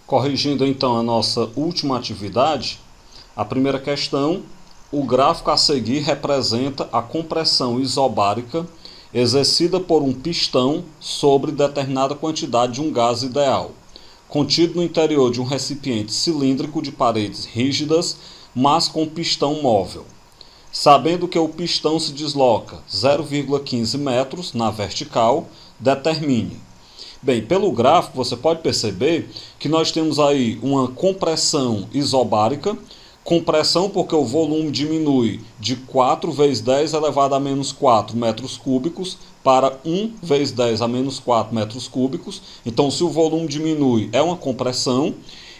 Corrigindo então a nossa última atividade, a primeira questão, o gráfico a seguir representa a compressão isobárica exercida por um pistão sobre determinada quantidade de um gás ideal, contido no interior de um recipiente cilíndrico de paredes rígidas, mas com pistão móvel. Sabendo que o pistão se desloca 0,15 metros na vertical, determine. Bem, pelo gráfico você pode perceber que nós temos aí uma compressão isobárica, compressão porque o volume diminui de 4 vezes 10 elevado a menos 4 metros cúbicos para 1 vezes 10 a menos 4 metros cúbicos. Então, se o volume diminui, é uma compressão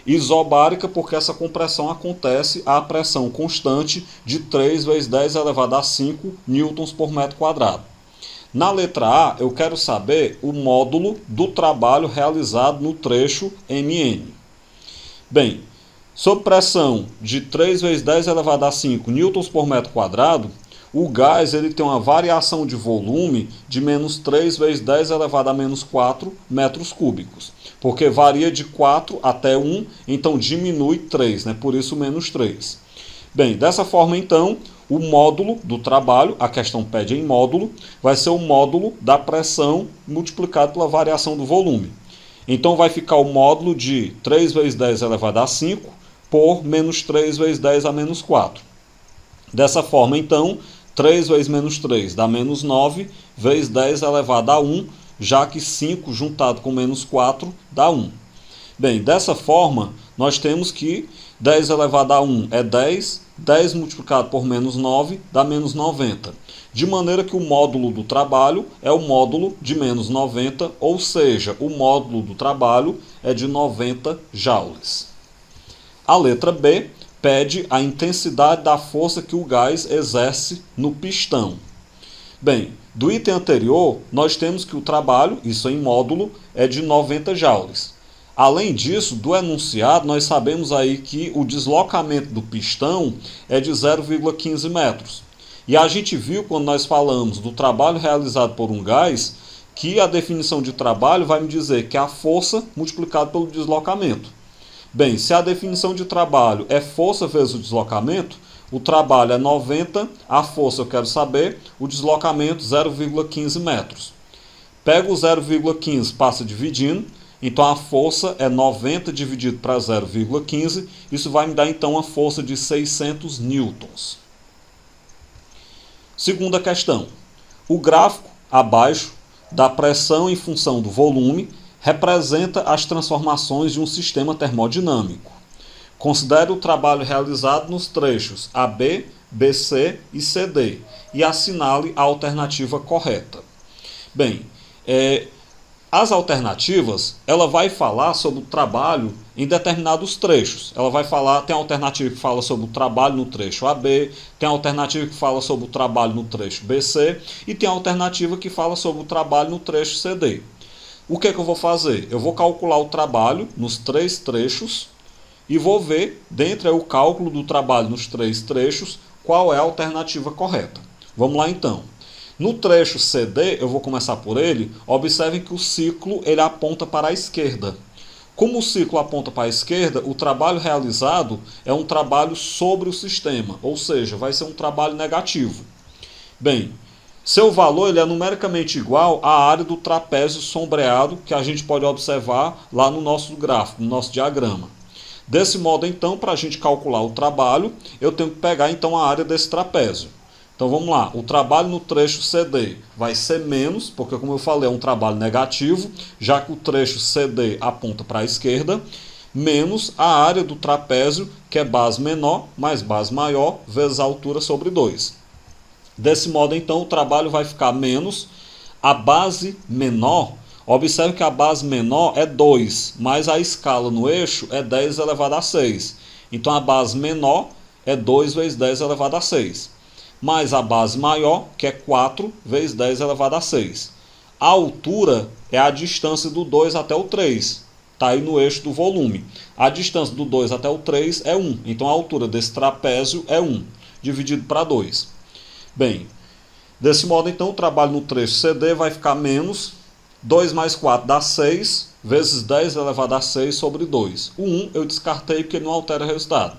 isobárica porque essa compressão acontece à pressão constante de 3 vezes 10 elevado a 5 newtons por metro quadrado. Na letra A, eu quero saber o módulo do trabalho realizado no trecho MN. Bem, sob pressão de 3 vezes 10 elevado a 5 newtons por metro quadrado, o gás ele tem uma variação de volume de menos 3 vezes 10 elevado a menos 4 metros cúbicos. Porque varia de 4 até 1, então diminui 3, né? Por isso menos 3. Bem, dessa forma então, o módulo do trabalho, a questão pede em módulo, vai ser o módulo da pressão multiplicado pela variação do volume. Então vai ficar o módulo de 3 vezes 10 elevado a 5 por menos 3 vezes 10 a menos 4. Dessa forma então, 3 vezes menos 3 dá menos 9, vezes 10 elevado a 1, já que 5 juntado com menos 4 dá 1. Bem, dessa forma, nós temos que 10 elevado a 1 é 10, 10 multiplicado por menos 9 dá menos 90. De maneira que o módulo do trabalho é o módulo de menos 90, ou seja, o módulo do trabalho é de 90 joules. A letra B pede a intensidade da força que o gás exerce no pistão. Bem, do item anterior, nós temos que o trabalho, isso em módulo, é de 90 joules. Além disso, do enunciado, nós sabemos aí que o deslocamento do pistão é de 0,15 metros. E a gente viu, quando nós falamos do trabalho realizado por um gás, que a definição de trabalho vai me dizer que é a força multiplicada pelo deslocamento. Bem, se a definição de trabalho é força vezes o deslocamento, o trabalho é 90, a força eu quero saber, o deslocamento 0,15 metros. Pego o 0,15, passa dividindo, então a força é 90 dividido para 0,15, isso vai me dar então uma força de 600 newtons. Segunda questão. O gráfico abaixo da pressão em função do volume representa as transformações de um sistema termodinâmico. Considere o trabalho realizado nos trechos AB, BC e CD e assinale a alternativa correta. Bem, as alternativas, ela vai falar sobre o trabalho em determinados trechos. Ela vai falar, tem a alternativa que fala sobre o trabalho no trecho AB, tem a alternativa que fala sobre o trabalho no trecho BC e tem a alternativa que fala sobre o trabalho no trecho CD. O que é que eu vou fazer? Eu vou calcular o trabalho nos 3 trechos e vou ver, dentre o cálculo do trabalho nos 3 trechos, qual é a alternativa correta. Vamos lá então. No trecho CD, eu vou começar por ele, observem que o ciclo ele aponta para a esquerda. Como o ciclo aponta para a esquerda, o trabalho realizado é um trabalho sobre o sistema, ou seja, vai ser um trabalho negativo. Bem, seu valor ele é numericamente igual à área do trapézio sombreado que a gente pode observar lá no nosso gráfico, no nosso diagrama. Desse modo, então, para a gente calcular o trabalho, eu tenho que pegar então a área desse trapézio. Então vamos lá, o trabalho no trecho CD vai ser menos, porque como eu falei é um trabalho negativo, já que o trecho CD aponta para a esquerda, menos a área do trapézio, que é base menor mais base maior, vezes a altura sobre 2. Desse modo então o trabalho vai ficar menos a base menor, observe que a base menor é 2, mas a escala no eixo é 10 elevado a 6. Então a base menor é 2 vezes 10 elevado a 6. Mais a base maior, que é 4 vezes 10 elevado a 6. A altura é a distância do 2 até o 3. Está aí no eixo do volume. A distância do 2 até o 3 é 1. Então a altura desse trapézio é 1, dividido para 2. Bem, desse modo então o trabalho no trecho CD vai ficar menos 2 mais 4 dá 6, vezes 10 elevado a 6 sobre 2. O 1 eu descartei porque não altera o resultado.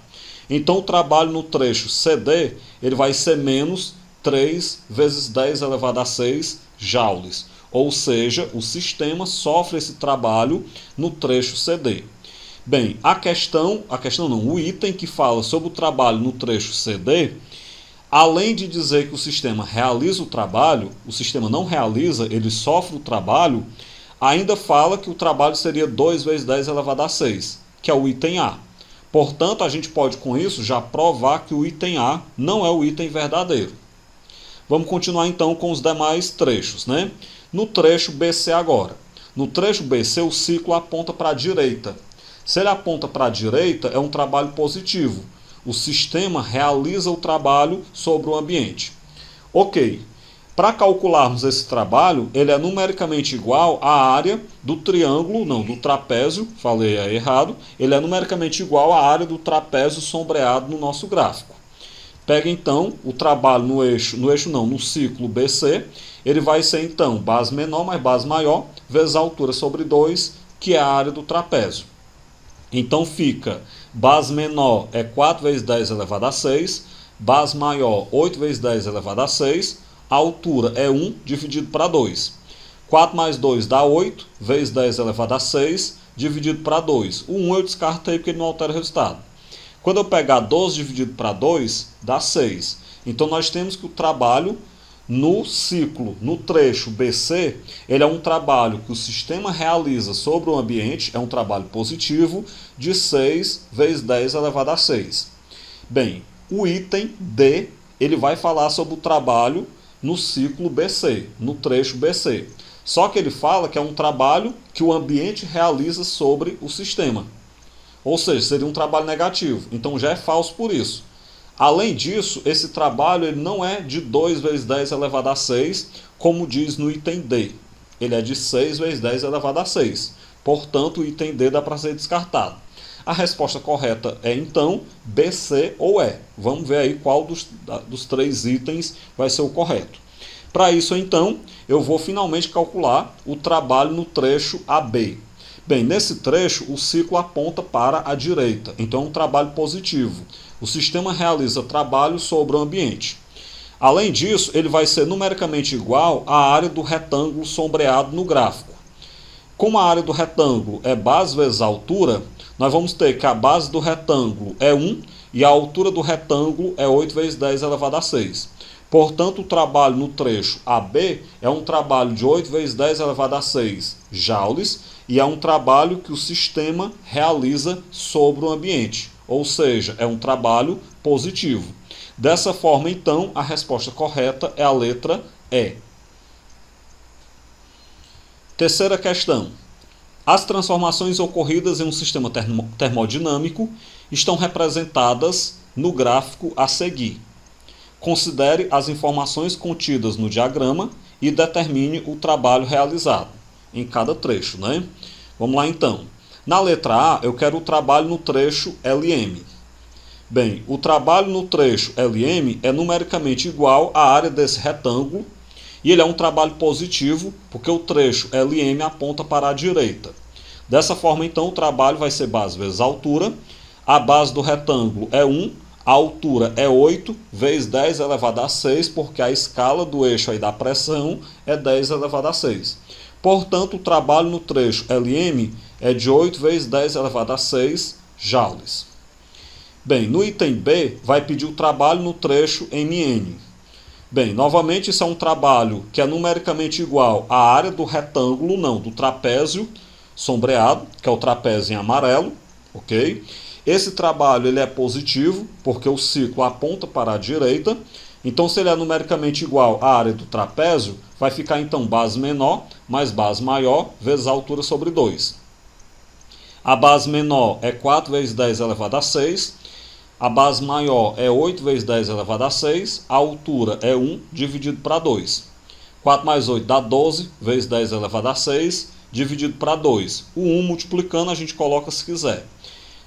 Então o trabalho no trecho CD ele vai ser menos 3 vezes 10 elevado a 6 joules. Ou seja, o sistema sofre esse trabalho no trecho CD. Bem, o item que fala sobre o trabalho no trecho CD, além de dizer que o sistema realiza o trabalho, o sistema não realiza, ele sofre o trabalho, ainda fala que o trabalho seria 2 vezes 10 elevado a 6, que é o item A. Portanto, a gente pode com isso já provar que o item A não é o item verdadeiro. Vamos continuar então com os demais trechos, né? No trecho BC agora. No trecho BC o ciclo aponta para a direita. Se ele aponta para a direita, é um trabalho positivo. O sistema realiza o trabalho sobre o ambiente. Ok. Para calcularmos esse trabalho, ele é numericamente igual à área do triângulo, não, do trapézio, falei errado, ele é numericamente igual à área do trapézio sombreado no nosso gráfico. Pega então o trabalho no ciclo BC, ele vai ser então base menor mais base maior, vezes a altura sobre 2, que é a área do trapézio. Então fica, base menor é 4 vezes 10 elevado a 6, base maior 8 vezes 10 elevado a 6, a altura é 1 dividido para 2. 4 mais 2 dá 8, vezes 10 elevado a 6, dividido para 2. O 1 eu descartei porque ele não altera o resultado. Quando eu pegar 12 dividido para 2, dá 6. Então nós temos que o trabalho no ciclo, no trecho BC, ele é um trabalho que o sistema realiza sobre o ambiente, é um trabalho positivo, de 6 vezes 10 elevado a 6. Bem, o item D, ele vai falar sobre o trabalho no ciclo BC, no trecho BC. Só que ele fala que é um trabalho que o ambiente realiza sobre o sistema. Ou seja, seria um trabalho negativo. Então já é falso por isso. Além disso, esse trabalho ele não é de 2 vezes 10 elevado a 6, como diz no item D. Ele é de 6 vezes 10 elevado a 6. Portanto, o item D dá para ser descartado. A resposta correta é, então, B, C ou E. Vamos ver aí qual dos três itens vai ser o correto. Para isso, então, eu vou finalmente calcular o trabalho no trecho AB. Bem, nesse trecho, o ciclo aponta para a direita, então é um trabalho positivo. O sistema realiza trabalho sobre o ambiente. Além disso, ele vai ser numericamente igual à área do retângulo sombreado no gráfico. Como a área do retângulo é base vezes a altura, nós vamos ter que a base do retângulo é 1 e a altura do retângulo é 8 vezes 10 elevado a 6. Portanto, o trabalho no trecho AB é um trabalho de 8 vezes 10 elevado a 6 joules e é um trabalho que o sistema realiza sobre o ambiente, ou seja, é um trabalho positivo. Dessa forma, então, a resposta correta é a letra E. Terceira questão. As transformações ocorridas em um sistema termodinâmico estão representadas no gráfico a seguir. Considere as informações contidas no diagrama e determine o trabalho realizado em cada trecho, né? Vamos lá então. Na letra A, eu quero o trabalho no trecho LM. Bem, o trabalho no trecho LM é numericamente igual à área desse retângulo e ele é um trabalho positivo porque o trecho LM aponta para a direita. Dessa forma, então, o trabalho vai ser base vezes a altura. A base do retângulo é 1, a altura é 8 vezes 10 elevado a 6, porque a escala do eixo aí da pressão é 10 elevado a 6. Portanto, o trabalho no trecho LM é de 8 vezes 10 elevado a 6 joules. Bem, no item B, vai pedir o trabalho no trecho MN. Bem, novamente, isso é um trabalho que é numericamente igual à área do retângulo, não, do trapézio sombreado, que é o trapézio em amarelo, ok? Esse trabalho ele é positivo, porque o ciclo aponta para a direita. Então, se ele é numericamente igual à área do trapézio, vai ficar então base menor mais base maior vezes a altura sobre 2. A base menor é 4 vezes 10 elevado a 6. A base maior é 8 vezes 10 elevado a 6. A altura é 1 dividido para 2. 4 mais 8 dá 12 vezes 10 elevado a 6 dividido para 2. O 1 multiplicando a gente coloca se quiser.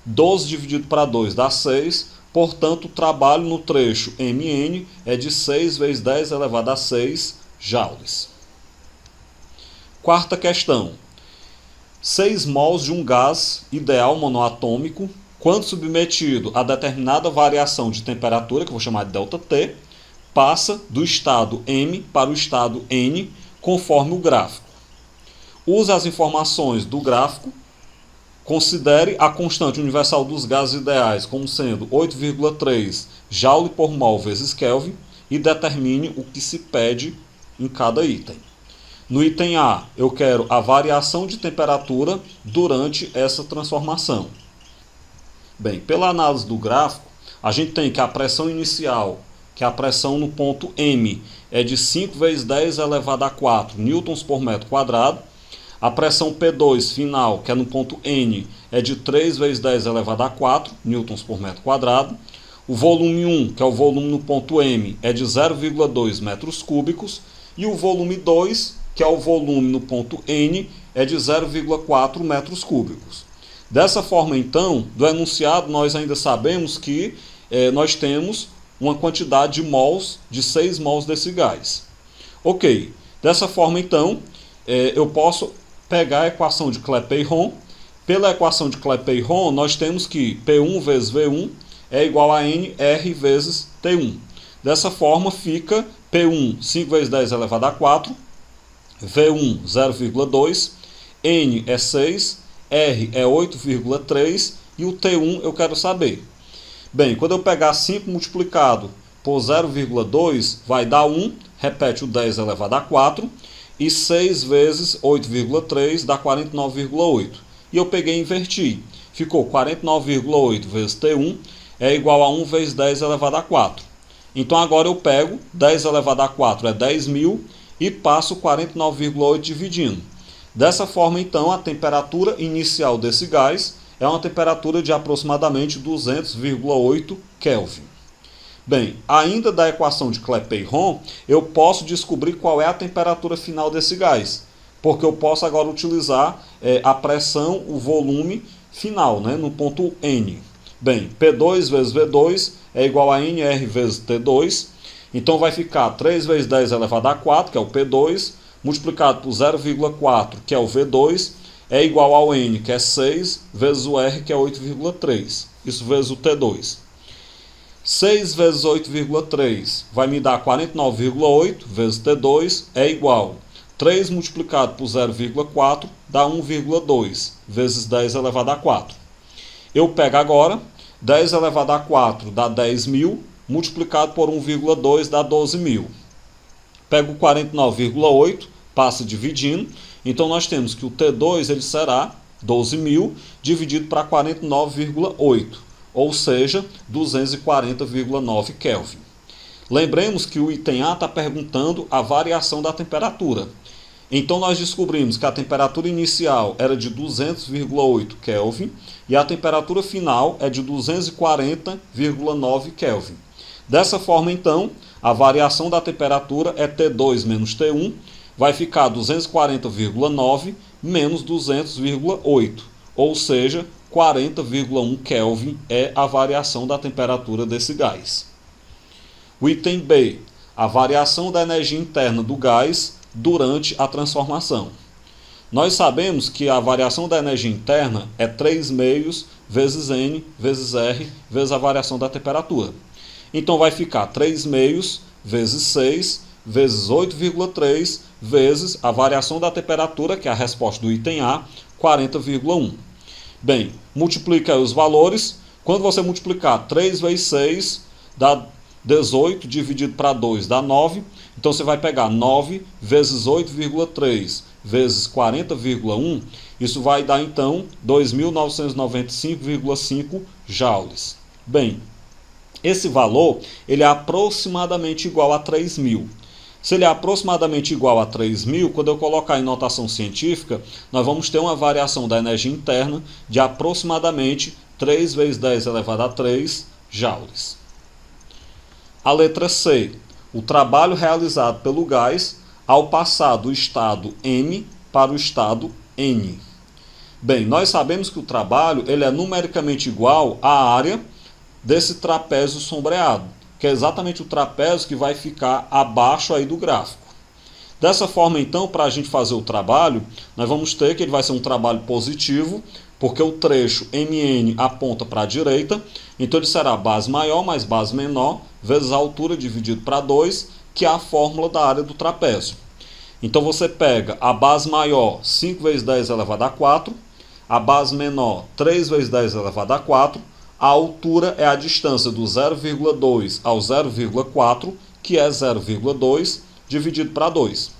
12 dividido para 2 dá 6. Portanto, o trabalho no trecho MN é de 6 vezes 10 elevado a 6 joules. Quarta questão. 6 mols de um gás ideal monoatômico, quando submetido a determinada variação de temperatura, que eu vou chamar de ΔT, passa do estado M para o estado N, conforme o gráfico. Use as informações do gráfico, considere a constante universal dos gases ideais como sendo 8,3 Joule por mol vezes Kelvin e determine o que se pede em cada item. No item A, eu quero a variação de temperatura durante essa transformação. Bem, pela análise do gráfico, a gente tem que a pressão inicial, que é a pressão no ponto M, é de 5 vezes 10 elevado a 4 newtons por metro quadrado. A pressão P2 final, que é no ponto N, é de 3 vezes 10 elevado a 4 newtons por metro quadrado. O volume 1, que é o volume no ponto M, é de 0,2 metros cúbicos. E o volume 2, que é o volume no ponto N, é de 0,4 metros cúbicos. Dessa forma, então, do enunciado, nós ainda sabemos que nós temos uma quantidade de mols, de 6 mols desse gás. Ok, dessa forma, então, eu posso pegar a equação de Clapeyron. Pela equação de Clapeyron, nós temos que P1 vezes V1 é igual a NR vezes T1. Dessa forma, fica P1 5 vezes 10 elevado a 4, V1 0,2, N é 6, R é 8,3 e o T1 eu quero saber. Bem, quando eu pegar 5 multiplicado por 0,2, vai dar 1, repete o 10 elevado a 4, e 6 vezes 8,3 dá 49,8. E eu peguei e inverti. Ficou 49,8 vezes T1 é igual a 1 vezes 10 elevado a 4. Então agora eu pego 10 elevado a 4 é 10.000 e passo 49,8 dividindo. Dessa forma, então, a temperatura inicial desse gás é uma temperatura de aproximadamente 200,8 Kelvin. Bem, ainda da equação de Clapeyron, eu posso descobrir qual é a temperatura final desse gás, porque eu posso agora utilizar a pressão, o volume final, né, no ponto N. Bem, P2 vezes V2 é igual a NR vezes T2, então vai ficar 3 vezes 10 elevado a 4, que é o P2, multiplicado por 0,4, que é o V2, é igual ao N, que é 6, vezes o R, que é 8,3. Isso vezes o T2. 6 vezes 8,3 vai me dar 49,8, vezes T2, é igual. 3 multiplicado por 0,4 dá 1,2, vezes 10 elevado a 4. Eu pego agora, 10 elevado a 4 dá 10.000, multiplicado por 1,2 dá 12.000. Pego 49,8, passa dividindo, então nós temos que o T2 ele será 12.000 dividido para 49,8, ou seja, 240,9 Kelvin. Lembremos que o item A está perguntando a variação da temperatura. Então nós descobrimos que a temperatura inicial era de 200,8 Kelvin e a temperatura final é de 240,9 Kelvin. Dessa forma, então, a variação da temperatura é T2 menos T1, vai ficar 240,9 menos 200,8, ou seja, 40,1 Kelvin é a variação da temperatura desse gás. O item B, a variação da energia interna do gás durante a transformação. Nós sabemos que a variação da energia interna é 3 meios vezes N vezes R vezes a variação da temperatura. Então vai ficar 3 meios vezes 6 vezes 8,3 vezes a variação da temperatura, que é a resposta do item A, 40,1. Bem, multiplica os valores. Quando você multiplicar 3 vezes 6 dá 18, dividido para 2 dá 9. Então você vai pegar 9 vezes 8,3 vezes 40,1. Isso vai dar então 2.995,5 joules. Bem, esse valor ele é aproximadamente igual a 3.000. Se ele é aproximadamente igual a 3.000, quando eu colocar em notação científica, nós vamos ter uma variação da energia interna de aproximadamente 3 vezes 10 elevado a 3 joules. A letra C, o trabalho realizado pelo gás ao passar do estado M para o estado N. Bem, nós sabemos que o trabalho ele é numericamente igual à área desse trapézio sombreado, que é exatamente o trapézio que vai ficar abaixo aí do gráfico. Dessa forma, então, para a gente fazer o trabalho, nós vamos ter que ele vai ser um trabalho positivo, porque o trecho MN aponta para a direita, então ele será base maior mais base menor, vezes a altura dividido para 2, que é a fórmula da área do trapézio. Então você pega a base maior, 5 vezes 10 elevado a 4, a base menor, 3 vezes 10 elevado a 4, a altura é a distância do 0,2 ao 0,4, que é 0,2, dividido para 2.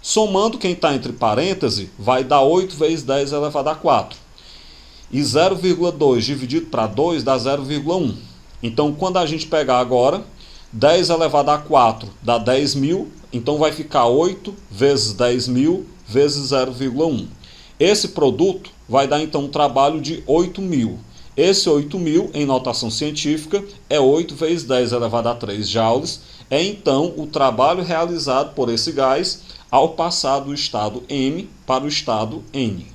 Somando quem está entre parênteses, vai dar 8 vezes 10 elevado a 4. E 0,2 dividido para 2 dá 0,1. Então, quando a gente pegar agora, 10 elevado a 4 dá 10.000, então vai ficar 8 vezes 10.000 vezes 0,1. Esse produto vai dar, então, um trabalho de 8.000. Esse 8.000, em notação científica, é 8 vezes 10 elevado a 3 joules. É, então, o trabalho realizado por esse gás ao passar do estado M para o estado N.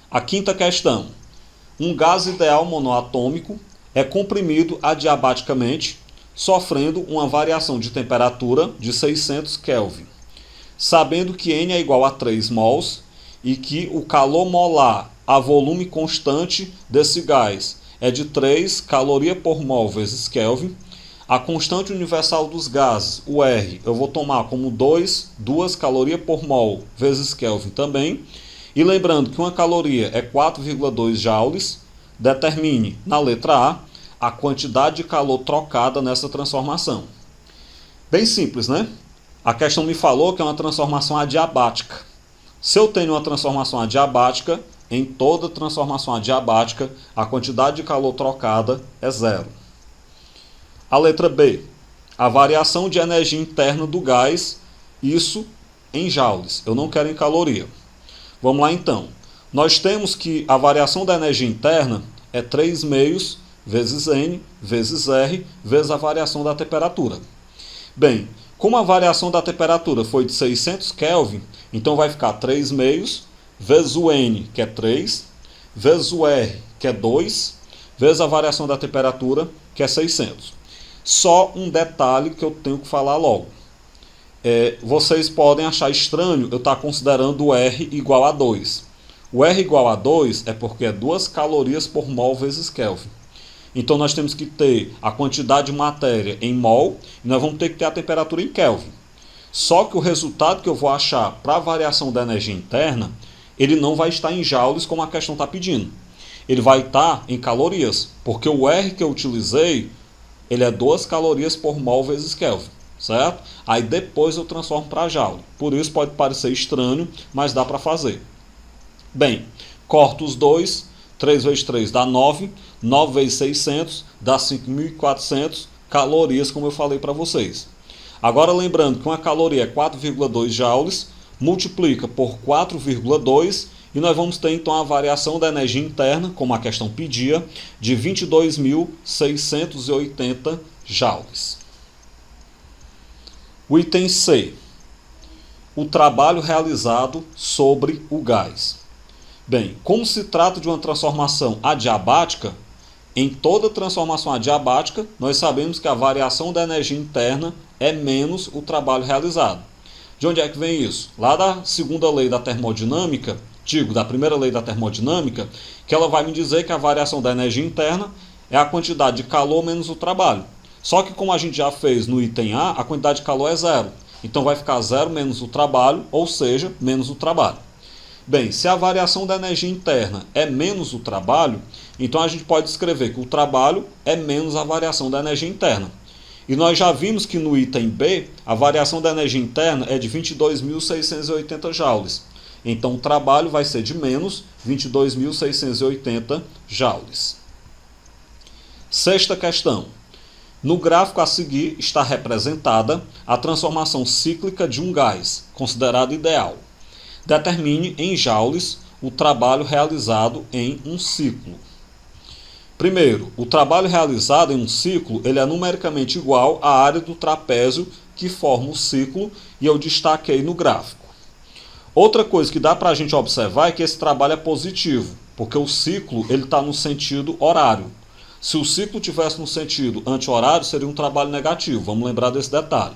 A quinta questão. Um gás ideal monoatômico é comprimido adiabaticamente, sofrendo uma variação de temperatura de 600 Kelvin. Sabendo que N é igual a 3 mols e que o calor molar a volume constante desse gás é de 3 caloria por mol vezes Kelvin, a constante universal dos gases, o R, eu vou tomar como 2 caloria por mol vezes Kelvin também. E lembrando que uma caloria é 4,2 joules, determine na letra A quantidade de calor trocada nessa transformação. Bem simples, né? A questão me falou que é uma transformação adiabática. Se eu tenho uma transformação adiabática, em toda transformação adiabática, a quantidade de calor trocada é 0. A letra B, a variação de energia interna do gás, isso em joules, eu não quero em caloria. Vamos lá então. Nós temos que a variação da energia interna é 3 meios vezes N vezes R vezes a variação da temperatura. Bem, como a variação da temperatura foi de 600 Kelvin, então vai ficar 3 meios vezes o N, que é 3, vezes o R, que é 2, vezes a variação da temperatura, que é 600. Só um detalhe que eu tenho que falar logo. Vocês podem achar estranho eu estar considerando o R igual a 2. O R igual a 2 é porque é 2 calorias por mol vezes Kelvin. Então nós temos que ter a quantidade de matéria em mol e nós vamos ter que ter a temperatura em Kelvin. Só que o resultado que eu vou achar para a variação da energia interna, ele não vai estar em joules como a questão está pedindo. Ele vai estar em calorias, porque o R que eu utilizei, ele é 2 calorias por mol vezes Kelvin, certo? Aí depois eu transformo para joule. Por isso pode parecer estranho, mas dá para fazer. Bem, corto os dois, 3 vezes 3 dá 9, 9 vezes 600 dá 5.400 calorias, como eu falei para vocês. Agora lembrando que uma caloria é 4,2 joules, multiplica por 4,2 e nós vamos ter então a variação da energia interna, como a questão pedia, de 22.680 joules. O item C. O trabalho realizado sobre o gás. Bem, como se trata de uma transformação adiabática, em toda transformação adiabática, nós sabemos que a variação da energia interna é menos o trabalho realizado. De onde é que vem isso? Lá da segunda lei da termodinâmica, da primeira lei da termodinâmica, que ela vai me dizer que a variação da energia interna é a quantidade de calor menos o trabalho. Só que como a gente já fez no item A, a quantidade de calor é 0. Então vai ficar 0 menos o trabalho, ou seja, menos o trabalho. Bem, se a variação da energia interna é menos o trabalho, então a gente pode escrever que o trabalho é menos a variação da energia interna. E nós já vimos que no item B, a variação da energia interna é de 22.680 joules. Então o trabalho vai ser de menos 22.680 joules. Sexta questão. No gráfico a seguir está representada a transformação cíclica de um gás, considerado ideal. Determine em joules o trabalho realizado em um ciclo. Primeiro, o trabalho realizado em um ciclo ele é numericamente igual à área do trapézio que forma o ciclo e eu destaquei no gráfico. Outra coisa que dá para a gente observar é que esse trabalho é positivo, porque o ciclo está no sentido horário. Se o ciclo tivesse no sentido anti-horário, seria um trabalho negativo, vamos lembrar desse detalhe.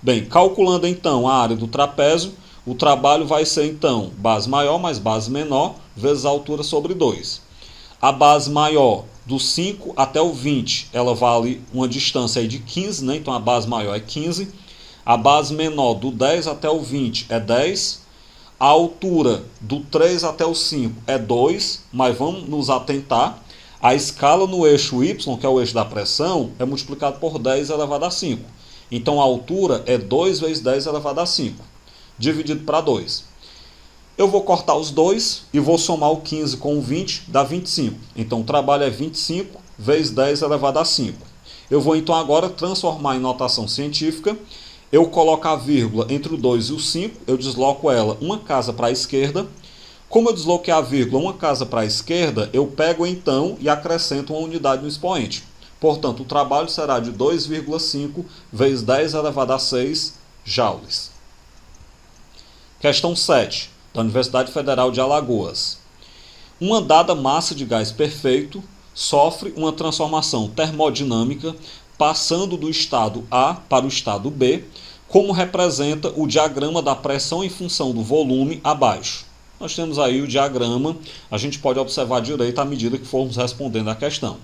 Bem, calculando então a área do trapézio, o trabalho vai ser então base maior mais base menor vezes a altura sobre 2. A base maior do 5 até o 20, ela vale uma distância aí de 15, né? Então a base maior é 15. A base menor do 10 até o 20 é 10. A altura do 3 até o 5 é 2, mas vamos nos atentar. A escala no eixo y, que é o eixo da pressão, é multiplicado por 10 elevado a 5. Então a altura é 2 vezes 10 elevado a 5, dividido para 2. Eu vou cortar os 2 e vou somar o 15 com o 20, dá 25. Então o trabalho é 25 vezes 10 elevado a 5. Eu vou então agora transformar em notação científica. Eu coloco a vírgula entre o 2 e o 5, eu desloco ela uma casa para a esquerda. Como eu desloquei a vírgula uma casa para a esquerda, eu pego então e acrescento uma unidade no expoente. Portanto, o trabalho será de 2,5 vezes 10 elevado a 6 joules. Questão 7, da Universidade Federal de Alagoas. Uma dada massa de gás perfeito sofre uma transformação termodinâmica passando do estado A para o estado B, como representa o diagrama da pressão em função do volume abaixo. Nós temos aí o diagrama, a gente pode observar direito à medida que formos respondendo a questão.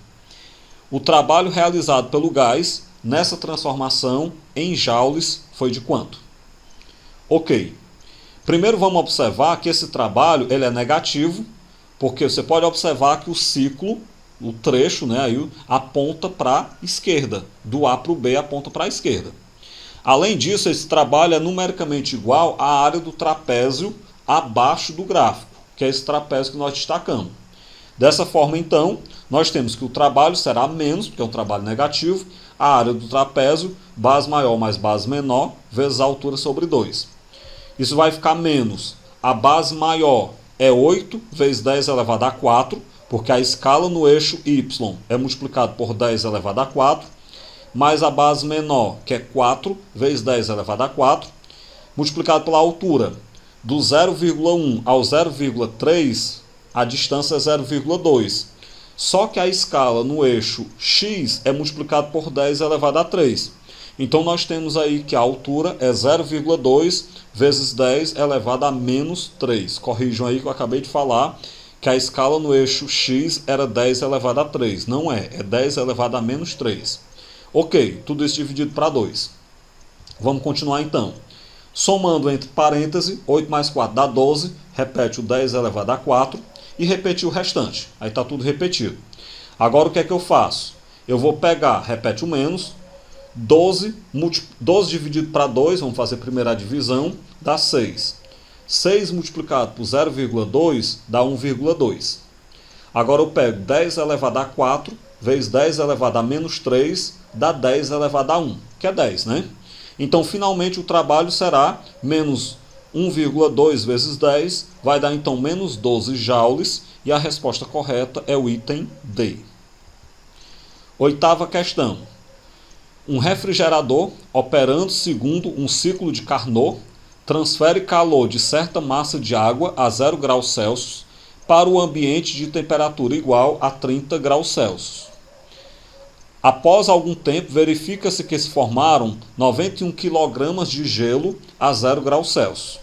O trabalho realizado pelo gás nessa transformação em joules foi de quanto? Ok. Primeiro vamos observar que esse trabalho ele é negativo, porque você pode observar que o ciclo, o trecho, né, aí aponta para a esquerda, do A para o B aponta para a esquerda. Além disso, esse trabalho é numericamente igual à área do trapézio abaixo do gráfico, que é esse trapézio que nós destacamos. Dessa forma, então, nós temos que o trabalho será menos, porque é um trabalho negativo, a área do trapézio, base maior mais base menor, vezes a altura sobre 2. Isso vai ficar menos. A base maior é 8 vezes 10 elevado a 4, porque a escala no eixo y é multiplicado por 10 elevado a 4, mais a base menor, que é 4 vezes 10 elevado a 4, multiplicado pela altura. Do 0,1 ao 0,3, a distância é 0,2. Só que a escala no eixo x é multiplicado por 10 elevado a 3. Então nós temos aí que a altura é 0,2 vezes 10 elevado a menos 3. Corrijam aí que eu acabei de falar que a escala no eixo x era 10 elevado a 3. Não é, é 10 elevado a menos 3. Ok, tudo isso dividido para 2. Vamos continuar então. Somando entre parênteses, 8 mais 4 dá 12, repete o 10 elevado a 4 e repetir o restante. Aí está tudo repetido. Agora o que é que eu faço? Eu vou pegar, repete o menos, 12 dividido para 2, vamos fazer a primeira divisão, dá 6. 6 multiplicado por 0,2 dá 1,2. Agora eu pego 10 elevado a 4 vezes 10 elevado a menos 3 dá 10 elevado a 1, que é 10, né? Então, finalmente, o trabalho será menos 1,2 vezes 10, vai dar então menos 12 joules, e a resposta correta é o item D. Oitava questão. Um refrigerador, operando segundo um ciclo de Carnot, transfere calor de certa massa de água a 0 graus Celsius para o ambiente de temperatura igual a 30 graus Celsius. Após algum tempo, verifica-se que se formaram 91 kg de gelo a 0 graus Celsius.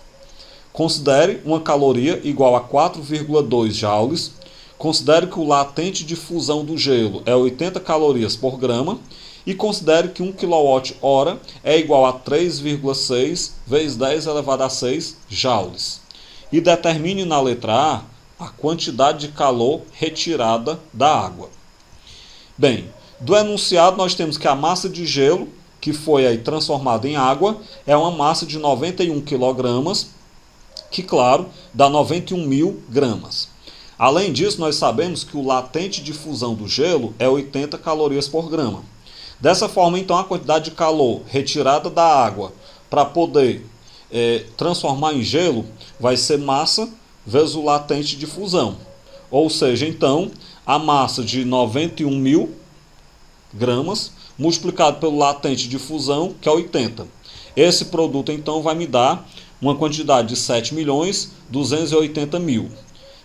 Considere uma caloria igual a 4,2 joules. Considere que o latente de fusão do gelo é 80 calorias por grama. E considere que 1 kWh é igual a 3,6 vezes 10 elevado a 6 joules. E determine na letra A quantidade de calor retirada da água. Bem, do enunciado nós temos que a massa de gelo, que foi aí transformada em água, é uma massa de 91 kg, que claro, dá 91 mil gramas. Além disso, nós sabemos que o latente de fusão do gelo é 80 calorias por grama. Dessa forma, então, a quantidade de calor retirada da água para poder transformar em gelo vai ser massa vezes o latente de fusão. Ou seja, então, a massa de 91 mil gramas multiplicado pelo latente de fusão, que é 80. Esse produto, então, vai me dar uma quantidade de 7.280.000.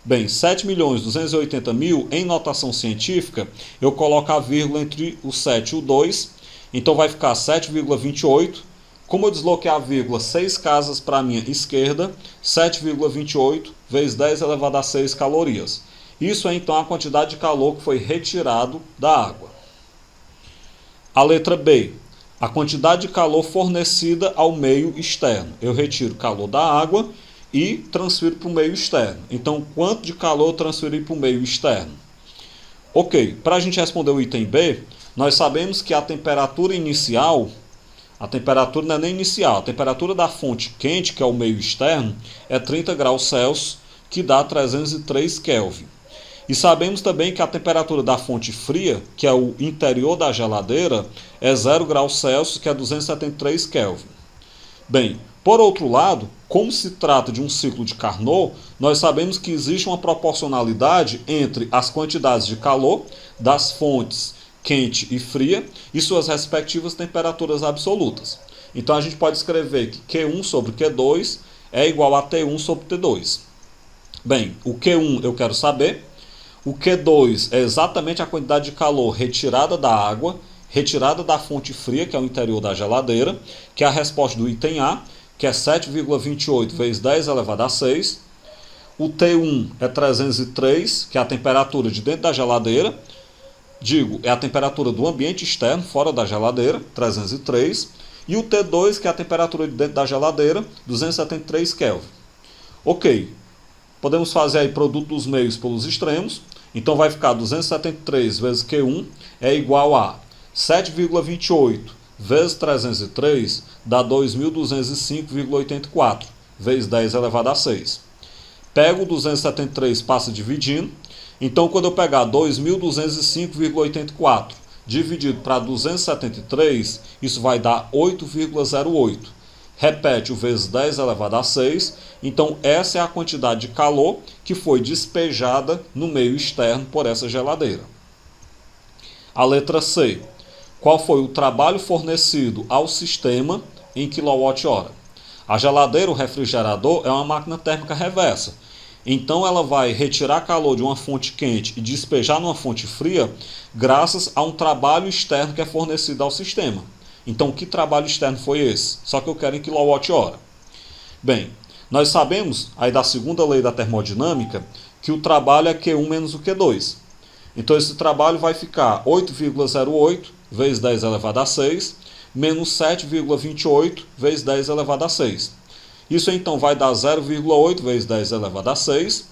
Bem, 7.280.000, em notação científica, eu coloco a vírgula entre o 7 e o 2, então vai ficar 7,28 Como eu desloquei a vírgula 6 casas para a minha esquerda, 7,28 vezes 10 elevado a 6 calorias. Isso é então a quantidade de calor que foi retirado da água. A letra B. A quantidade de calor fornecida ao meio externo. Eu retiro o calor da água e transfiro para o meio externo. Então, quanto de calor eu transferi para o meio externo? Ok, para a gente responder o item B, nós sabemos que a temperatura inicial, a temperatura não é nem inicial, a temperatura da fonte quente, que é o meio externo, é 30 graus Celsius, que dá 303 Kelvin. E sabemos também que a temperatura da fonte fria, que é o interior da geladeira, é 0 graus Celsius, que é 273 Kelvin. Bem, por outro lado, como se trata de um ciclo de Carnot, nós sabemos que existe uma proporcionalidade entre as quantidades de calor das fontes quente e fria e suas respectivas temperaturas absolutas. Então a gente pode escrever que Q1 sobre Q2 é igual a T1 sobre T2. Bem, o Q1 eu quero saber. O Q2 é exatamente a quantidade de calor retirada da água, retirada da fonte fria, que é o interior da geladeira, que é a resposta do item A, que é 7,28 vezes 10 elevado a 6. O T1 é 303, que é a temperatura de dentro da geladeira. É a temperatura do ambiente externo, fora da geladeira, 303. E o T2, que é a temperatura de dentro da geladeira, 273 Kelvin. Ok, podemos fazer aí produto dos meios pelos extremos. Então vai ficar 273 vezes Q1 é igual a 7,28 vezes 303 dá 2.205,84 vezes 10 elevado a 6. Pego o 273, passa dividindo. Então quando eu pegar 2.205,84 dividido para 273, isso vai dar 8,08. Repete o vezes 10 elevado a 6. Então essa é a quantidade de calor que foi despejada no meio externo por essa geladeira. A letra C. Qual foi o trabalho fornecido ao sistema em kWh? A geladeira, o refrigerador, é uma máquina térmica reversa. Então ela vai retirar calor de uma fonte quente e despejar numa fonte fria graças a um trabalho externo que é fornecido ao sistema. Então que trabalho externo foi esse? Só que eu quero em kWh. Bem, nós sabemos, aí da segunda lei da termodinâmica, que o trabalho é Q1 menos o Q2. Então esse trabalho vai ficar 8,08 vezes 10 elevado a 6, menos 7,28 vezes 10 elevado a 6. Isso então vai dar 0,8 vezes 10 elevado a 6.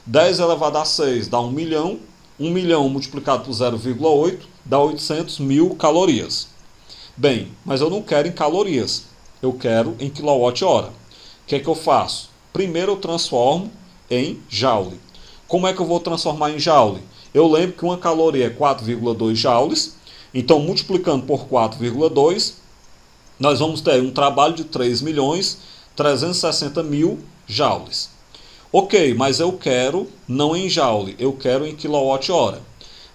10 elevado a 6 dá 1 milhão. 1 milhão multiplicado por 0,8 dá 800 mil calorias. Bem, mas eu não quero em calorias, eu quero em kWh. O que é que eu faço? Primeiro eu transformo em joule. Como é que eu vou transformar em joule? Eu lembro que uma caloria é 4,2 joules, então multiplicando por 4,2, nós vamos ter um trabalho de 3.360.000 joules. Ok, mas eu quero não em joule, eu quero em kWh.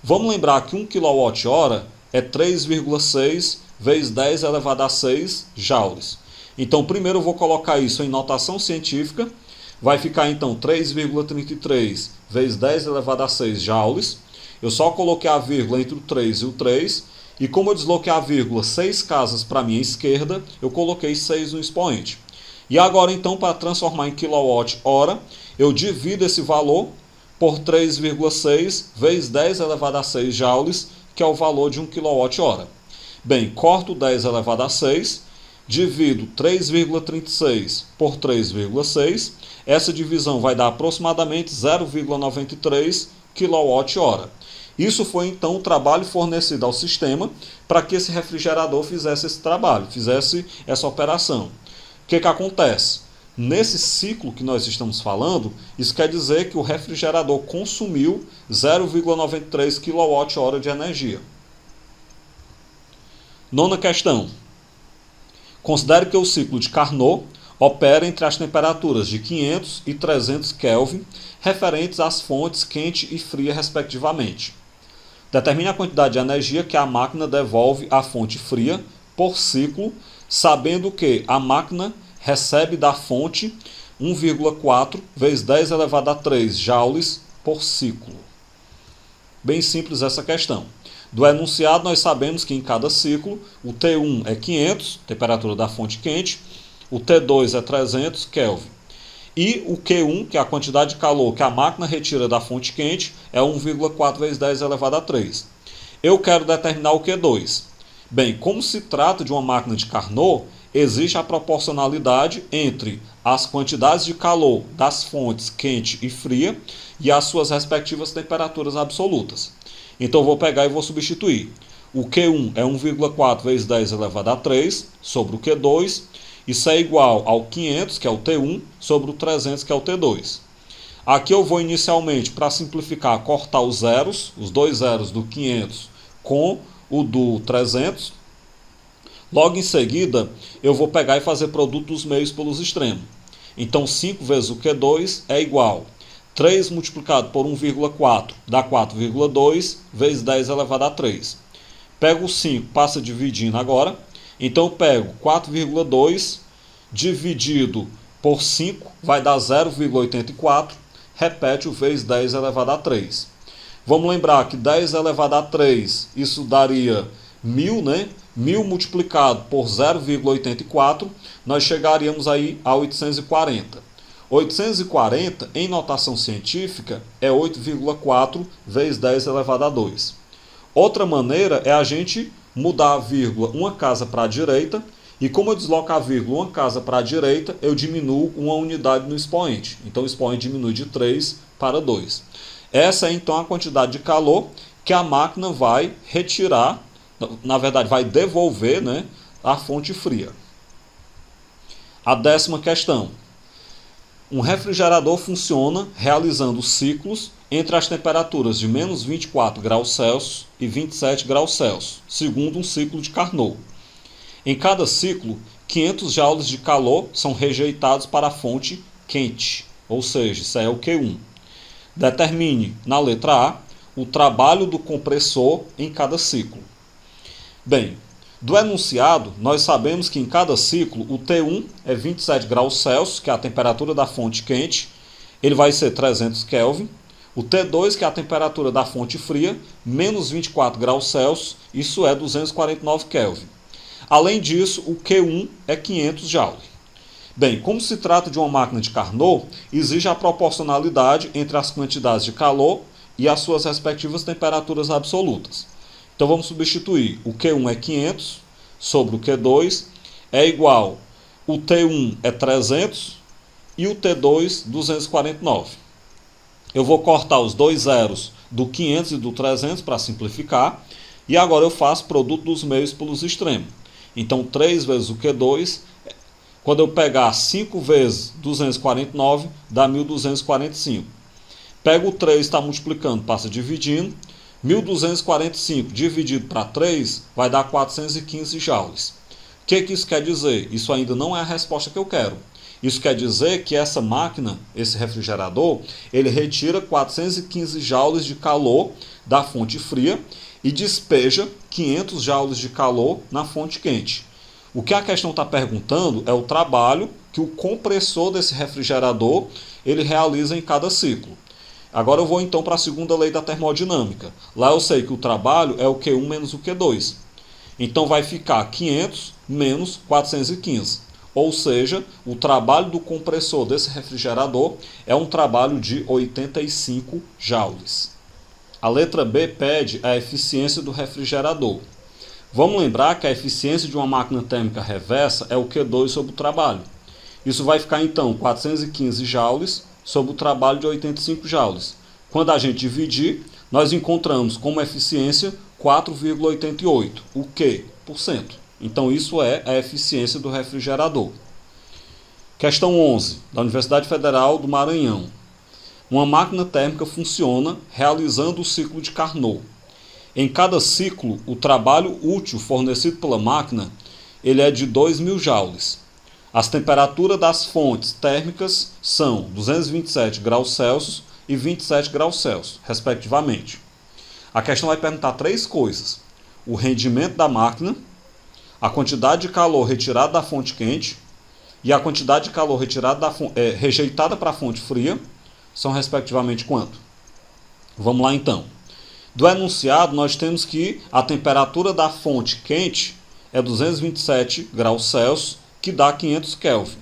Vamos lembrar que 1 kWh é 3,6 vezes 10 elevado a 6 joules. Então primeiro eu vou colocar isso em notação científica. Vai ficar então 3,33 vezes 10 elevado a 6 joules. Eu só coloquei a vírgula entre o 3 e o 3. E como eu desloquei a vírgula 6 casas para a minha esquerda, eu coloquei 6 no expoente. E agora então, para transformar em kWh, eu divido esse valor por 3,6 vezes 10 elevado a 6 joules, que é o valor de 1 kWh. Bem, corto 10 elevado a 6, divido 3,36 por 3,6. Essa divisão vai dar aproximadamente 0,93 kWh. Isso foi então o trabalho fornecido ao sistema para que esse refrigerador fizesse esse trabalho, fizesse essa operação. O que acontece? Nesse ciclo que nós estamos falando, isso quer dizer que o refrigerador consumiu 0,93 kWh de energia. Nona questão. Considere que o ciclo de Carnot opera entre as temperaturas de 500 e 300 Kelvin, referentes às fontes quente e fria, respectivamente. Determine a quantidade de energia que a máquina devolve à fonte fria por ciclo, sabendo que a máquina recebe da fonte 1,4 vezes 10 elevado a 3 joules por ciclo. Bem simples essa questão. Do enunciado, nós sabemos que em cada ciclo, o T1 é 500, temperatura da fonte quente, o T2 é 300 Kelvin. E o Q1, que é a quantidade de calor que a máquina retira da fonte quente, é 1,4 vezes 10 elevado a 3. Eu quero determinar o Q2. Bem, como se trata de uma máquina de Carnot, existe a proporcionalidade entre as quantidades de calor das fontes quente e fria e as suas respectivas temperaturas absolutas. Então eu vou pegar e vou substituir. O Q1 é 1,4 vezes 10 elevado a 3 sobre o Q2. Isso é igual ao 500, que é o T1, sobre o 300, que é o T2. Aqui eu vou inicialmente, para simplificar, cortar os zeros, os dois zeros do 500 com o do 300. Logo em seguida, eu vou pegar e fazer produto dos meios pelos extremos. Então 5 vezes o Q2 é igual 3 multiplicado por 1,4 dá 4,2 vezes 10 elevado a 3. Pego o 5, passa dividindo agora. Então eu pego 4,2 dividido por 5 vai dar 0,84. Repete o vezes 10 elevado a 3. Vamos lembrar que 10 elevado a 3, isso daria 1000, né? 1000 multiplicado por 0,84, nós chegaríamos aí a 840. 840, em notação científica, é 8,4 vezes 10 elevado a 2. Outra maneira é a gente mudar a vírgula uma casa para a direita, e como eu desloco a vírgula uma casa para a direita, eu diminuo uma unidade no expoente. Então o expoente diminui de 3 para 2. Essa é então a quantidade de calor que a máquina vai retirar, na verdade vai devolver, né, à fonte fria. A 10ª questão. Um refrigerador funciona realizando ciclos entre as temperaturas de menos 24 graus Celsius e 27 graus Celsius, segundo um ciclo de Carnot. Em cada ciclo, 500 joules de calor são rejeitados para a fonte quente, ou seja, isso aí é o Q1. Determine, na letra A, o trabalho do compressor em cada ciclo. Bem, do enunciado, nós sabemos que em cada ciclo o T1 é 27 graus Celsius, que é a temperatura da fonte quente, ele vai ser 300 Kelvin. O T2, que é a temperatura da fonte fria, menos 24 graus Celsius, isso é 249 Kelvin. Além disso, o Q1 é 500 Joule. Bem, como se trata de uma máquina de Carnot, exige a proporcionalidade entre as quantidades de calor e as suas respectivas temperaturas absolutas. Então vamos substituir. O Q1 é 500 sobre o Q2 é igual, o T1 é 300 e o T2 249. Eu vou cortar os dois zeros do 500 e do 300 para simplificar. E agora eu faço produto dos meios pelos extremos. Então 3 vezes o Q2, quando eu pegar 5 vezes 249, dá 1245. Pego o 3, está multiplicando, passa dividindo. 1245 dividido para 3 vai dar 415 joules. O que isso quer dizer? Isso ainda não é a resposta que eu quero. Isso quer dizer que essa máquina, esse refrigerador, ele retira 415 joules de calor da fonte fria e despeja 500 joules de calor na fonte quente. O que a questão está perguntando é o trabalho que o compressor desse refrigerador ele realiza em cada ciclo. Agora eu vou então para a segunda lei da termodinâmica. Lá eu sei que o trabalho é o Q1 menos o Q2. Então vai ficar 500 menos 415. Ou seja, o trabalho do compressor desse refrigerador é um trabalho de 85 joules. A letra B pede a eficiência do refrigerador. Vamos lembrar que a eficiência de uma máquina térmica reversa é o Q2 sobre o trabalho. Isso vai ficar então 415 joules sobre o trabalho de 85 joules. Quando a gente dividir, nós encontramos como eficiência 4,88. O que? Por cento. Então isso é a eficiência do refrigerador. Questão 11, da Universidade Federal do Maranhão. Uma máquina térmica funciona realizando o ciclo de Carnot. Em cada ciclo, o trabalho útil fornecido pela máquina ele é de 2.000 joules. As temperaturas das fontes térmicas são 227 graus Celsius e 27 graus Celsius, respectivamente. A questão vai perguntar 3 coisas: o rendimento da máquina, a quantidade de calor retirada da fonte quente e a quantidade de calor rejeitada para a fonte fria são respectivamente quanto? Vamos lá então. Do enunciado, nós temos que a temperatura da fonte quente é 227 graus Celsius, que dá 500 Kelvin.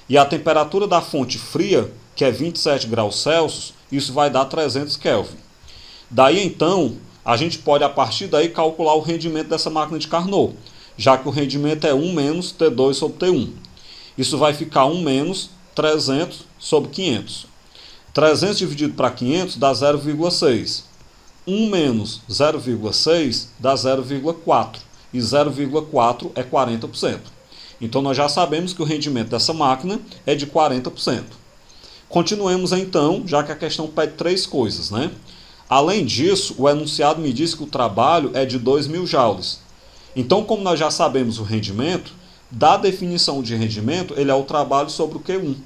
E a temperatura da fonte fria, que é 27 graus Celsius, isso vai dar 300 Kelvin. Daí então, a gente pode a partir daí calcular o rendimento dessa máquina de Carnot, já que o rendimento é 1 menos T2 sobre T1. Isso vai ficar 1 menos 300 sobre 500. 300 dividido para 500 dá 0,6. 1 menos 0,6 dá 0,4. E 0,4 é 40%. Então nós já sabemos que o rendimento dessa máquina é de 40%. Continuemos então, já que a questão pede 3 coisas, né? Além disso, o enunciado me diz que o trabalho é de 2.000 joules. Então, como nós já sabemos o rendimento, da definição de rendimento, ele é o trabalho sobre o Q1.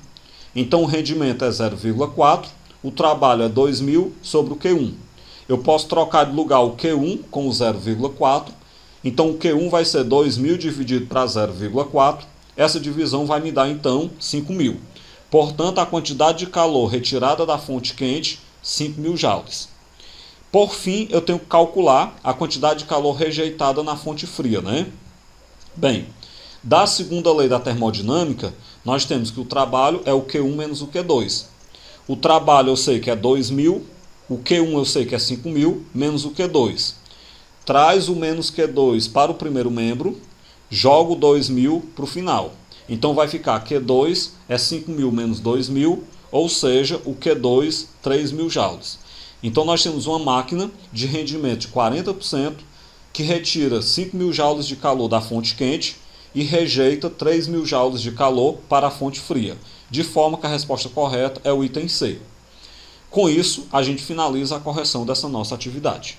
Então, o rendimento é 0,4, o trabalho é 2.000 sobre o Q1. Eu posso trocar de lugar o Q1 com o 0,4. Então, o Q1 vai ser 2.000 dividido para 0,4. Essa divisão vai me dar, então, 5.000. Portanto, a quantidade de calor retirada da fonte quente, 5.000 joules. Por fim, eu tenho que calcular a quantidade de calor rejeitada na fonte fria, né? Bem, da segunda lei da termodinâmica, nós temos que o trabalho é o Q1 menos o Q2. O trabalho eu sei que é 2.000, o Q1 eu sei que é 5.000, menos o Q2. Traz o menos Q2 para o primeiro membro, joga o 2.000 para o final. Então vai ficar Q2 é 5.000 menos 2.000, ou seja, o Q2, 3.000 joules. Então nós temos uma máquina de rendimento de 40% que retira 5.000 joules de calor da fonte quente e rejeita 3.000 joules de calor para a fonte fria, de forma que a resposta correta é o item C. Com isso, a gente finaliza a correção dessa nossa atividade.